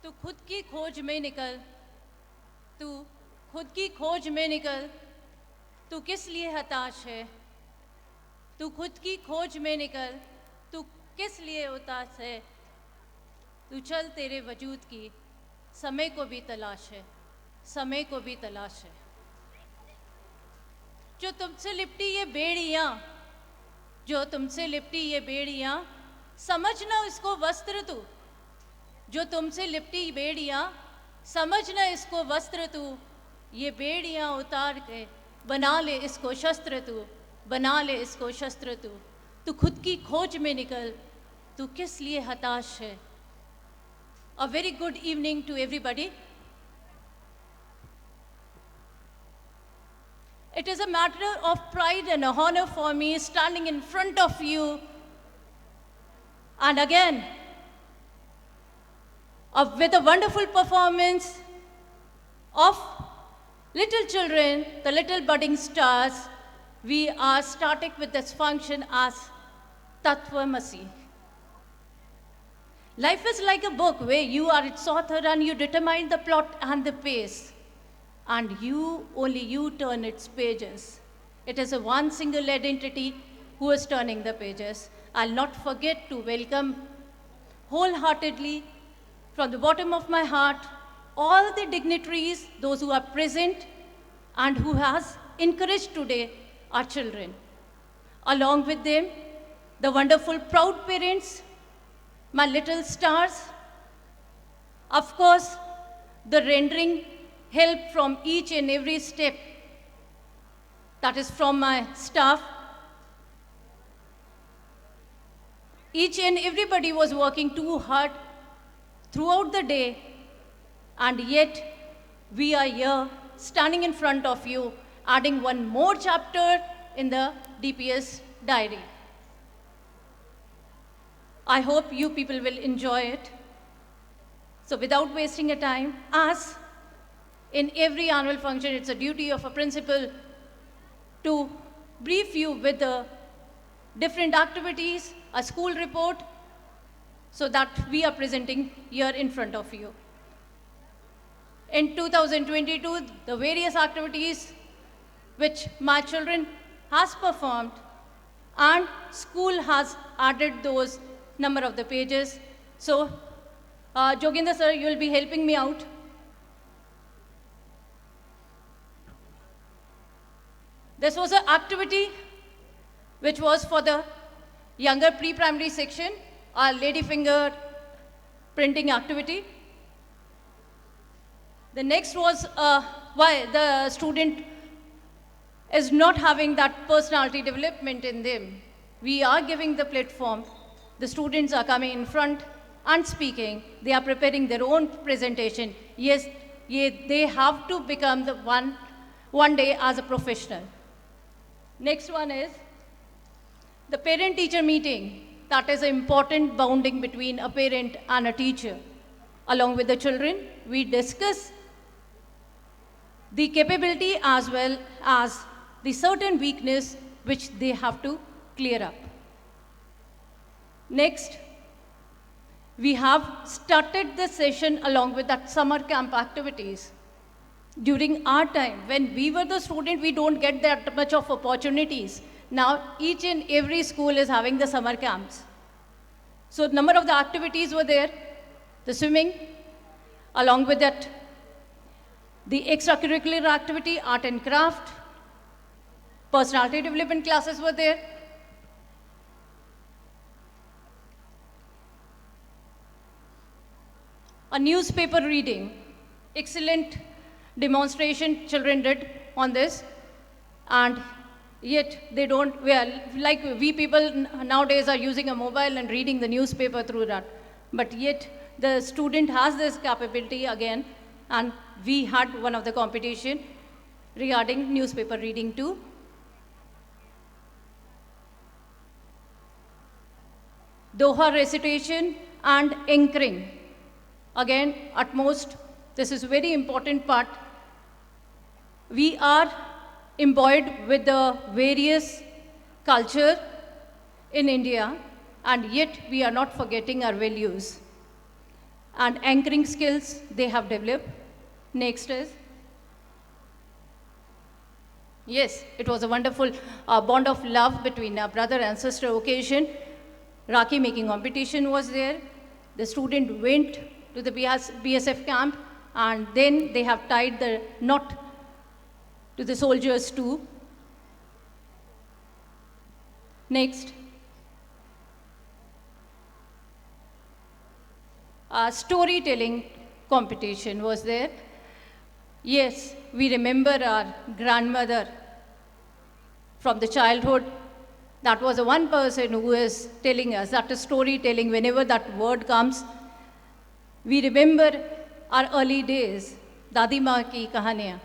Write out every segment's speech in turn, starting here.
तू खुद की खोज में निकल, तू खुद की खोज में निकल, तू किस लिए हताश है। तू खुद की खोज में निकल, तू किस लिए उदास है। तू चल, तेरे वजूद की समय को भी तलाश है, समय को भी तलाश है। जो तुमसे लिपटी ये बेड़ियाँ, जो तुमसे लिपटी ये बेड़ियाँ, समझना इसको वस्त्र तू। जो तुमसे लिपटी बेड़ियाँ, समझना इसको वस्त्र तू। ये बेड़ियाँ उतार के बना ले इसको शस्त्र तू, बना ले इसको शस्त्र तू। तू खुद की खोज में निकल, तू किस लिए हताश है। A very good evening to everybody. It is a matter of pride and honor for me standing in front of you. And again, with a wonderful performance of little children, the little budding stars, we are starting with this function as Tattvamasi. Life is like a book where you are its author and you determine the plot and the pace. And only you turn its pages. It is a one single identity who is turning the pages. I'll not forget to welcome wholeheartedly from the bottom of my heart all the dignitaries, those who are present and who has encouraged today our children. Along with them, the wonderful proud parents, my little stars, of course, the rendering help from each and every step, that is from my staff. Each and everybody was working too hard throughout the day, and yet we are here standing in front of you, adding one more chapter in the DPS diary. I hope you people will enjoy it. So without wasting a time, as in every annual function, it's a duty of a principal to brief you with the different activities, a school report, so that we are presenting here in front of you. In 2022, the various activities which my children has performed, and school has added those number of the pages. So, Joginder sir, you will be helping me out. This was an activity which was for the younger pre-primary section, our lady finger printing activity. The next was why the student is not having that personality development in them. We are giving the platform. The students are coming in front and speaking. They are preparing their own presentation. Yes, they have to become the one day as a professional. Next one is the parent-teacher meeting. That is an important bounding between a parent and a teacher. Along with the children, we discuss the capability as well as the certain weakness which they have to clear up. Next, we have started the session along with that summer camp activities. During our time, when we were the student, we don't get that much of opportunities. Now, each and every school is having the summer camps. So, number of the activities were there, the swimming, along with that, the extracurricular activity, art and craft, personality development classes were there. A newspaper reading, excellent demonstration children did on this, and yet they don't, well, like we people nowadays are using a mobile and reading the newspaper through that, but yet the student has this capability again, and we had one of the competition regarding newspaper reading too. Doha recitation and anchoring. Again, at most, this is a very important part. We are imbued with the various culture in India, and yet we are not forgetting our values. and anchoring skills they have developed. Next is, yes, it was a wonderful bond of love between a brother and sister occasion. Rakhi making competition was there. The student went to the BSF camp, and then they have tied the knot to the soldiers too. Next. Storytelling competition was there. Yes, we remember our grandmother from the childhood. That was the one person who is telling us that is storytelling. Whenever that word comes, we remember our early days, Dadi Ma ki kahaniyan.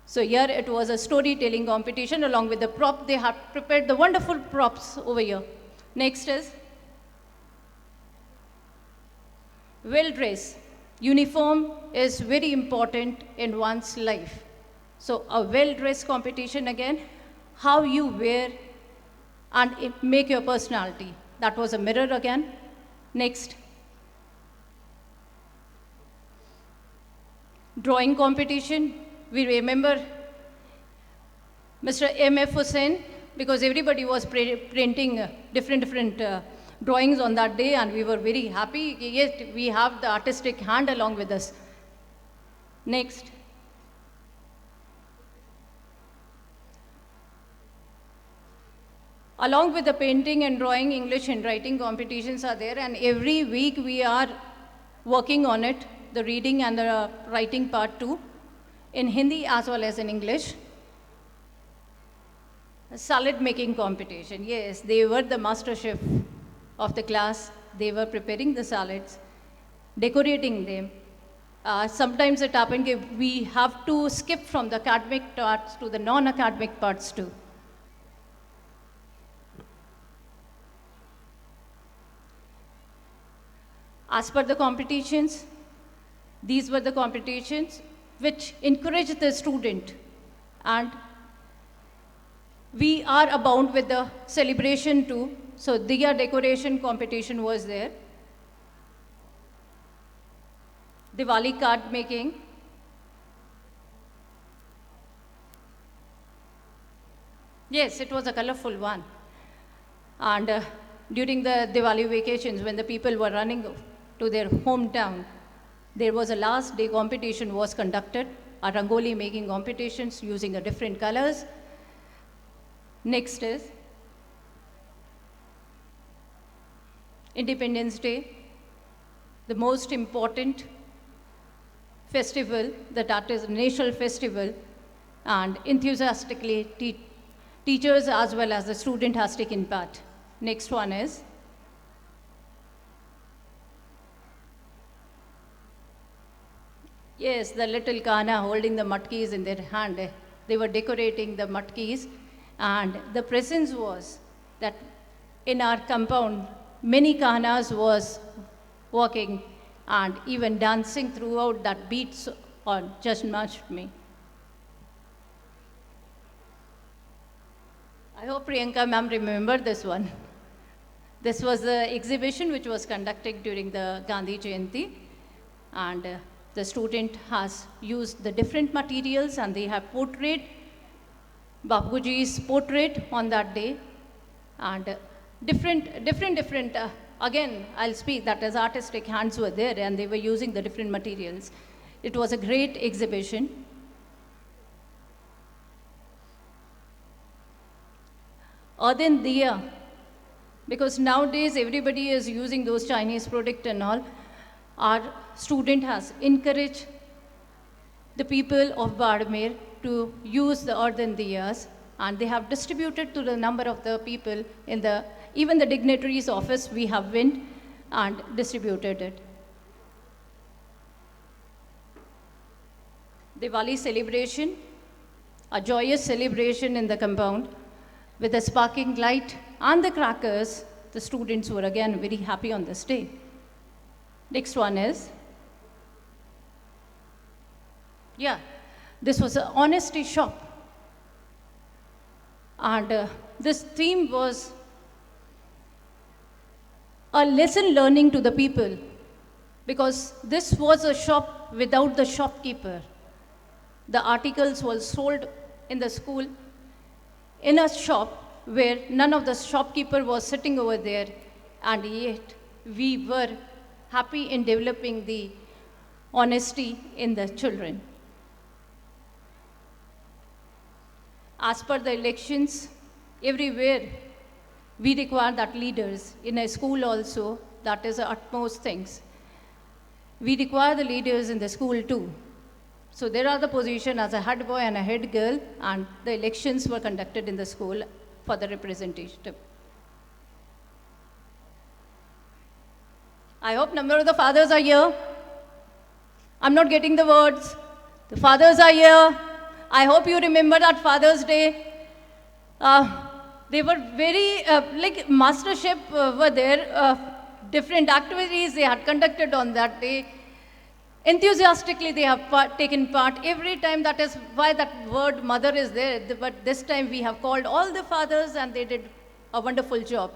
So here it was a storytelling competition along with the prop. They have prepared the wonderful props over here. Next is well-dressed. Uniform is very important in one's life. So a well-dressed competition again, how you wear and make your personality. That was a mirror again. Next. Drawing competition. We remember Mr. M.F. Hussain, because everybody was printing different drawings on that day, and we were very happy. Yet we have the artistic hand along with us. Next. Along with the painting and drawing, English and writing competitions are there, and every week we are working on it, the reading and the writing part too, in Hindi as well as in English. A salad making competition, yes, they were the master chef of the class. They were preparing the salads, decorating them. Sometimes it happened we have to skip from the academic parts to the non-academic parts too. As per the competitions, these were the competitions which encouraged the student, and we are abound with the celebration too. So diya decoration competition was there. Diwali card making. Yes, it was a colorful one. And during the Diwali vacations, when the people were running to their hometown, there was a last day competition was conducted, a rangoli making competitions using the different colors. Next is Independence Day, the most important festival, that is a national festival, and enthusiastically teachers as well as the student has taken part. Next one is yes, the little Kana holding the matkis in their hand. They were decorating the matkis, and the presence was that in our compound, many Kanas was walking and even dancing throughout that beats on Janmashtami. I hope Priyanka ma'am remembered this one. This was the exhibition which was conducted during the Gandhi Jayanti, and the student has used the different materials, and they have portrayed Bapuji's portrait on that day, and different, again, I'll speak that as artistic hands were there, and they were using the different materials. It was a great exhibition. Earthen diya, because nowadays everybody is using those Chinese products and all. Our student has encouraged the people of Barmer to use the earthen diyas, and they have distributed to the number of the people in the, even the dignitary's office, we have went and distributed it. Diwali celebration, a joyous celebration in the compound with the sparkling light and the crackers. The students were again very happy on this day. Next one is, this was an honesty shop. And this theme was a lesson learning to the people because this was a shop without the shopkeeper. The articles were sold in the school in a shop where none of the shopkeeper was sitting over there, and yet we were happy in developing the honesty in the children. As per the elections, everywhere we require that leaders, in a school also, that is the utmost things. We require the leaders in the school too. So there are the position as a head boy and a head girl, and the elections were conducted in the school for the representative. I hope number of the fathers are here. I'm not getting the words. The fathers are here. I hope you remember that Father's Day. They were very, like mastership were there. Different activities they had conducted on that day. Enthusiastically they have taken part every time. That is why that word mother is there. But this time we have called all the fathers and they did a wonderful job.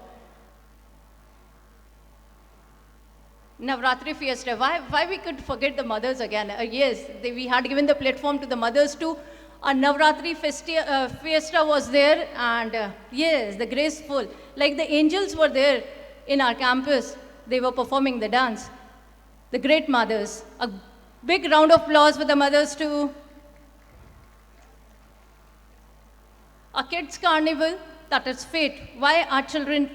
Navratri fiesta, why we could forget the mothers again? Yes, we had given the platform to the mothers too. A Navratri fiesta was there, and yes, the graceful, like the angels were there in our campus. They were performing the dance. The great mothers. A big round of applause for the mothers too. A kids carnival, that is fate. Why our children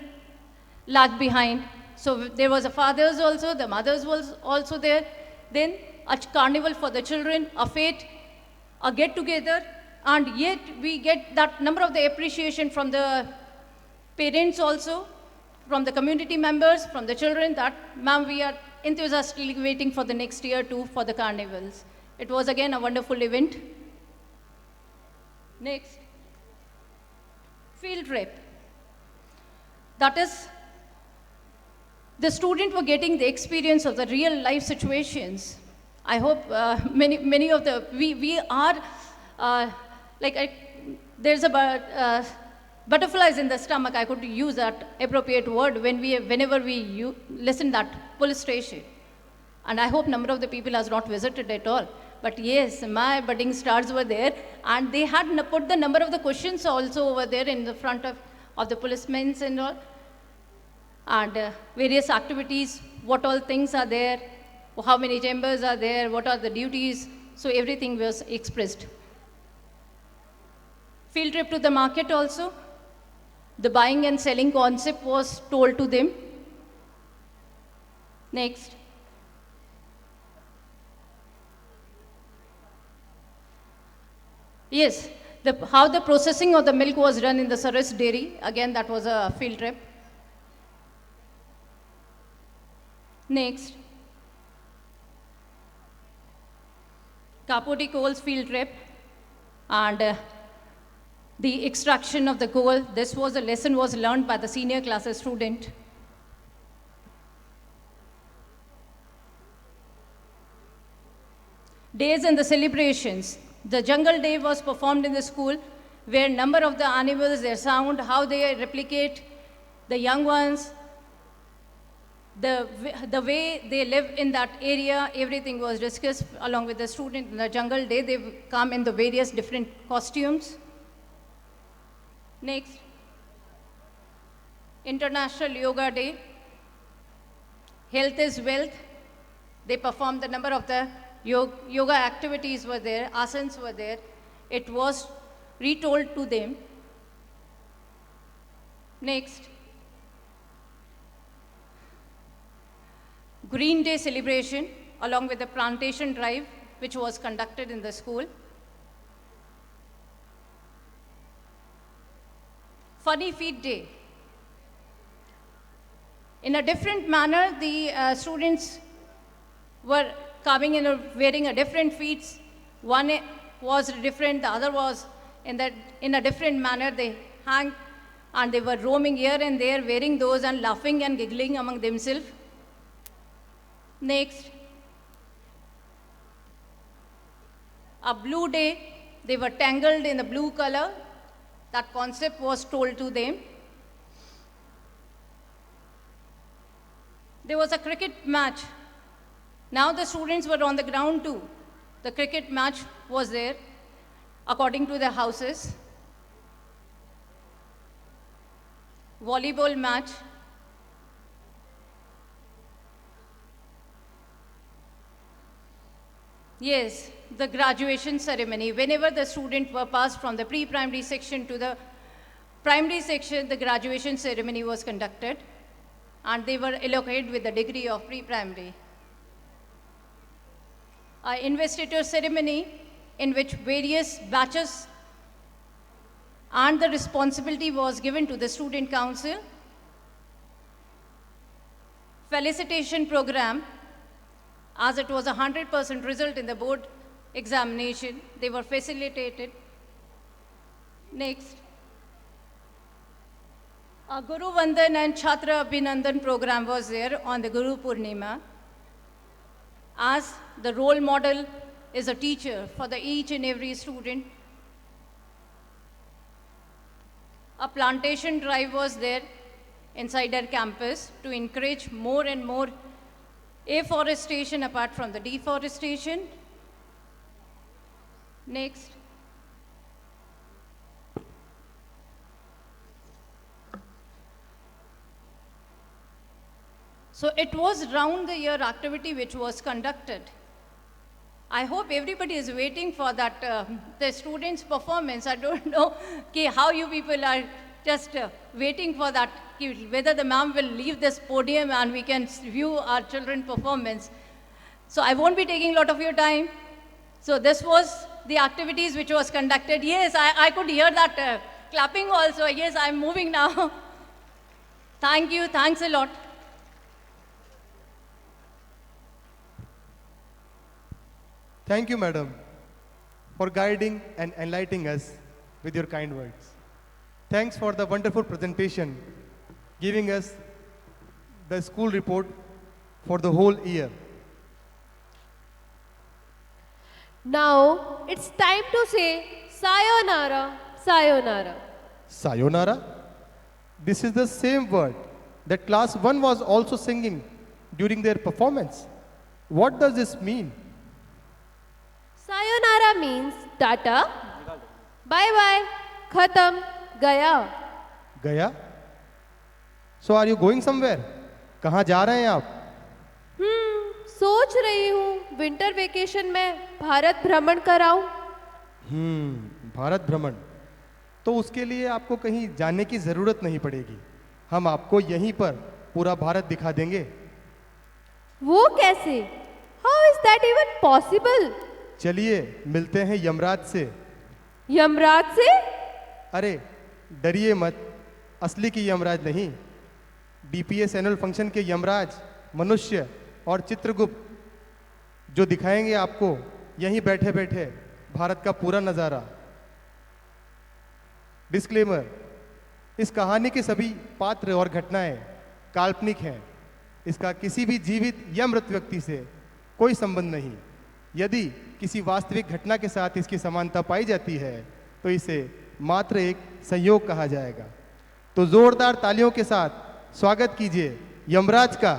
lag behind? So there was a fathers also, the mothers was also there. Then a carnival for the children, a fete, a get together, and yet we get that number of the appreciation from the parents also, from the community members, from the children, that ma'am, we are enthusiastically waiting for the next year too for the carnivals. It was again a wonderful event. Next, field trip. That is, the students were getting the experience of the real life situations. I hope many of the, we are, there's a butterflies in the stomach. I could use that appropriate word whenever we listen that police station. And I hope number of the people has not visited at all. But yes, my budding stars were there, and they had put the number of the questions also over there in the front of the policemen and all. And various activities, what all things are there, how many chambers are there, what are the duties, so everything was expressed. Field trip to the market also. The buying and selling concept was told to them. Next. Yes, how the processing of the milk was done in the Saras dairy. Again, that was a field trip. Next, Kapoti coals field trip, and the extraction of the coal. This was a lesson was learned by the senior classes student. Days and the celebrations. The jungle day was performed in the school, where number of the animals, their sound, how they replicate, the young ones, the way they live in that area, everything was discussed along with the student. In the jungle day, they come in the various different costumes. Next, International Yoga Day. Health is wealth. They performed the number of the yoga activities were there, asanas were there. It was retold to them. Next, Green Day celebration along with the plantation drive, which was conducted in the school. Funny Feet Day. In a different manner, the students were coming in wearing a different feet. One was different, the other was in a different manner. They hung and they were roaming here and there wearing those and laughing and giggling among themselves. Next, a blue day. They were tangled in the blue color. That concept was told to them. There was a cricket match Now the students were on the ground too. The cricket match was there, according to their houses. Volleyball match. Yes, the graduation ceremony. Whenever the students were passed from the pre-primary section to the primary section, the graduation ceremony was conducted, and they were allocated with the degree of pre-primary. An investiture ceremony in which various batches and the responsibility was given to the student council. Felicitation program, as it was a 100% result in the board examination, they were facilitated. Next. A Guru Vandan and Chhatra Abhinandan program was there on the Guru Purnima. As the role model is a teacher for each and every student. A plantation drive was there inside our campus to encourage more and more afforestation apart from the deforestation. Next. So it was round the year activity which was conducted. I hope everybody is waiting for that, the students' performance. I don't know how you people are just waiting for that, whether the ma'am will leave this podium and we can view our children's performance. So I won't be taking a lot of your time. So this was the activities which was conducted. Yes, I could hear that clapping also. Yes, I'm moving now. Thank you, thanks a lot. Thank you, madam, for guiding and enlightening us with your kind words. Thanks for the wonderful presentation, giving us the school report for the whole year. Now it's time to say sayonara, sayonara. Sayonara? This is the same word that class 1 was also singing during their performance. What does this mean? Sayonara means tata, bye bye, khatam, gaya. Gaya? So are you going somewhere? कहाँ जा रहे हैं आप? सोच रही हूँ winter vacation में भारत भ्रमण कराऊं। भारत भ्रमण। तो उसके लिए आपको कहीं जाने की जरूरत नहीं पड़ेगी। हम आपको यहीं पर पूरा भारत दिखा देंगे। वो कैसे? How is that even possible? चलिए मिलते हैं यमराज से। यमराज से? अरे डरिए मत, असली की यमराज नहीं, डीपीएस एनुअल फंक्शन के यमराज मनुष्य और चित्रगुप्त जो दिखाएंगे आपको यहीं बैठे बैठे भारत का पूरा नज़ारा। डिस्क्लेमर, इस कहानी के सभी पात्र और घटनाएं काल्पनिक हैं। इसका किसी भी जीवित या मृत व्यक्ति से कोई संबंध नहीं। यदि किसी वास्तविक घटना के साथ इसकी समानता पाई जाती है तो इसे मात्र एक संयोग कहा जाएगा। तो जोरदार तालियों के साथ स्वागत कीजिए यमराज का।